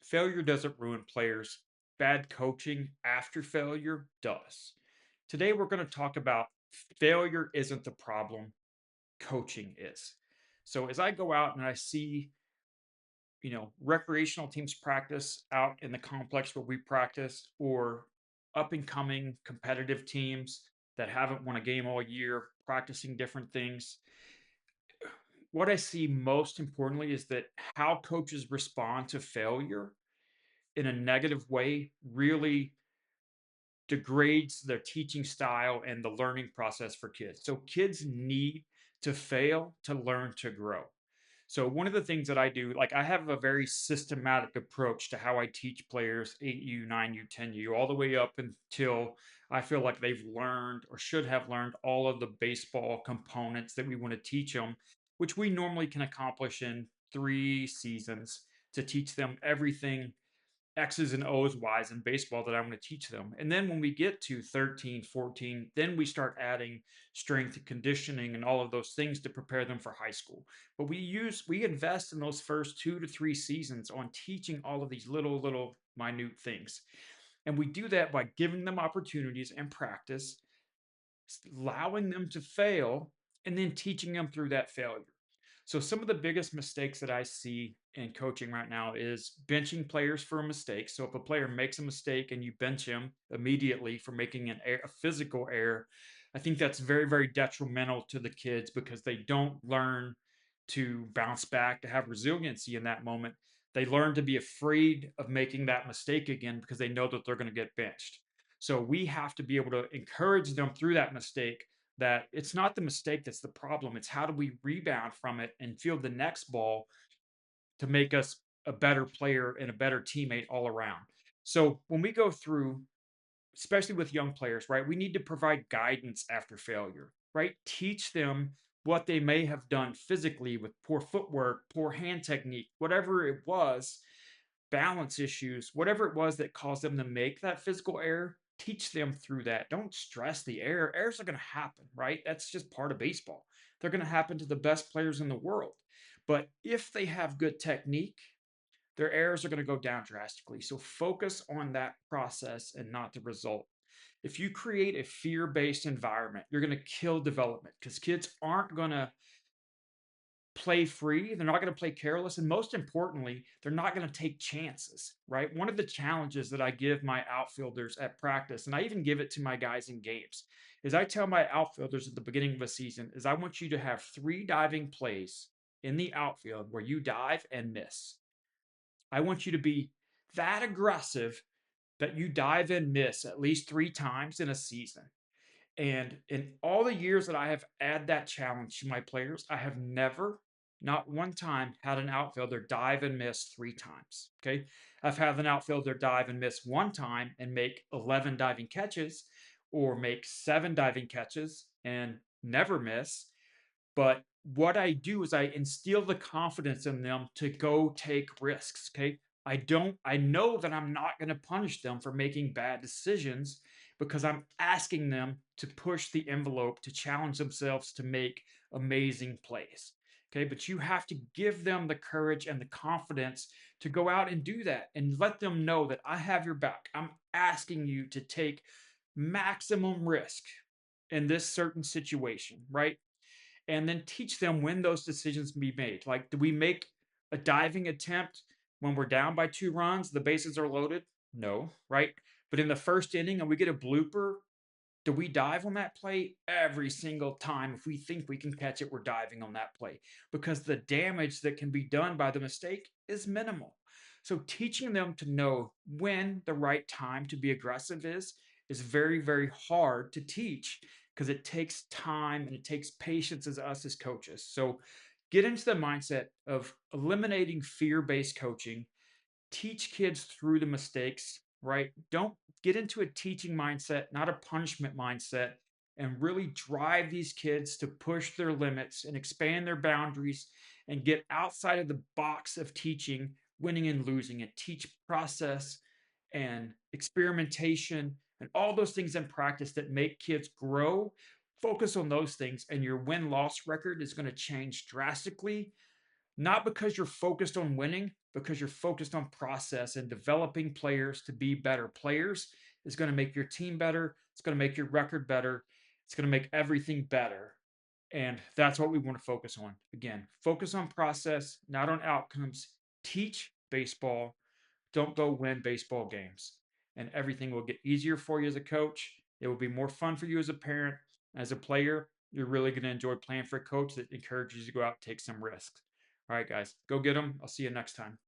Failure doesn't ruin players. Bad coaching after failure does. Today, we're going to talk about failure isn't the problem, coaching is. So, as I go out and I see, recreational teams practice out in the complex where we practice, or up and coming competitive teams that haven't won a game all year practicing different things, what I see most importantly is that how coaches respond to failure in a negative way really degrades their teaching style and the learning process for kids. So kids need to fail to learn to grow. So one of the things that I do, like I have a very systematic approach to how I teach players 8U, 9U, 10U, all the way up until I feel like they've learned or should have learned all of the baseball components that we want to teach them, which we normally can accomplish in 3 seasons to teach them everything X's and O's, Y's in baseball that I'm going to teach them. And then when we get to 13, 14, then we start adding strength and conditioning and all of those things to prepare them for high school. But we invest in those first 2 to 3 seasons on teaching all of these little minute things. And we do that by giving them opportunities and practice, allowing them to fail, and then teaching them through that failure. So some of the biggest mistakes that I see in coaching right now is benching players for a mistake. So if a player makes a mistake and you bench him immediately for making a physical error, I think that's very, very detrimental to the kids because they don't learn to bounce back, to have resiliency in that moment. They learn to be afraid of making that mistake again because they know that they're going to get benched. So we have to be able to encourage them through that mistake, that it's not the mistake that's the problem. It's how do we rebound from it and field the next ball to make us a better player and a better teammate all around. So when we go through, especially with young players, right, we need to provide guidance after failure, right? Teach them what they may have done physically with poor footwork, poor hand technique, whatever it was, balance issues, whatever it was that caused them to make that physical error, teach them through that. Don't stress the error. Errors are going to happen, right? That's just part of baseball. They're going to happen to the best players in the world. But if they have good technique, their errors are going to go down drastically. So focus on that process and not the result. If you create a fear based environment, you're going to kill development because kids aren't going to play free. They're not going to play careless. And most importantly, they're not going to take chances, right? One of the challenges that I give my outfielders at practice, and I even give it to my guys in games, is I tell my outfielders at the beginning of a season, is I want you to have 3 diving plays in the outfield where you dive and miss. I want you to be that aggressive that you dive and miss at least 3 times in a season. And in all the years that I have added that challenge to my players, I have never, not one time, had an outfielder dive and miss 3 times. Okay. I've had an outfielder dive and miss 1 time and make 11 diving catches, or make 7 diving catches and never miss. But what I do is I instill the confidence in them to go take risks. Okay. I know that I'm not going to punish them for making bad decisions because I'm asking them to push the envelope, to challenge themselves to make amazing plays. Okay. But you have to give them the courage and the confidence to go out and do that and let them know that I have your back. I'm asking you to take maximum risk in this certain situation, right? And then teach them when those decisions can be made. Like, do we make a diving attempt when we're down by 2 runs, the bases are loaded? No, right? But in the first inning and we get a blooper, do we dive on that play? Every single time? If we think we can catch it, we're diving on that play because the damage that can be done by the mistake is minimal. So teaching them to know when the right time to be aggressive is very, very hard to teach because it takes time and it takes patience as us as coaches. So get into the mindset of eliminating fear-based coaching. Teach kids through the mistakes, right? Don't get into a teaching mindset, not a punishment mindset, and really drive these kids to push their limits and expand their boundaries and get outside of the box of teaching, winning and losing, and teach process and experimentation and all those things in practice that make kids grow. Focus on those things, and your win loss record is going to change drastically, not because you're focused on winning, because you're focused on process and developing players to be better players is going to make your team better. It's going to make your record better. It's going to make everything better. And that's what we want to focus on. Again, focus on process, not on outcomes. Teach baseball. Don't go win baseball games. And everything will get easier for you as a coach. It will be more fun for you as a parent. As a player, you're really going to enjoy playing for a coach that encourages you to go out and take some risks. All right, guys, go get them. I'll see you next time.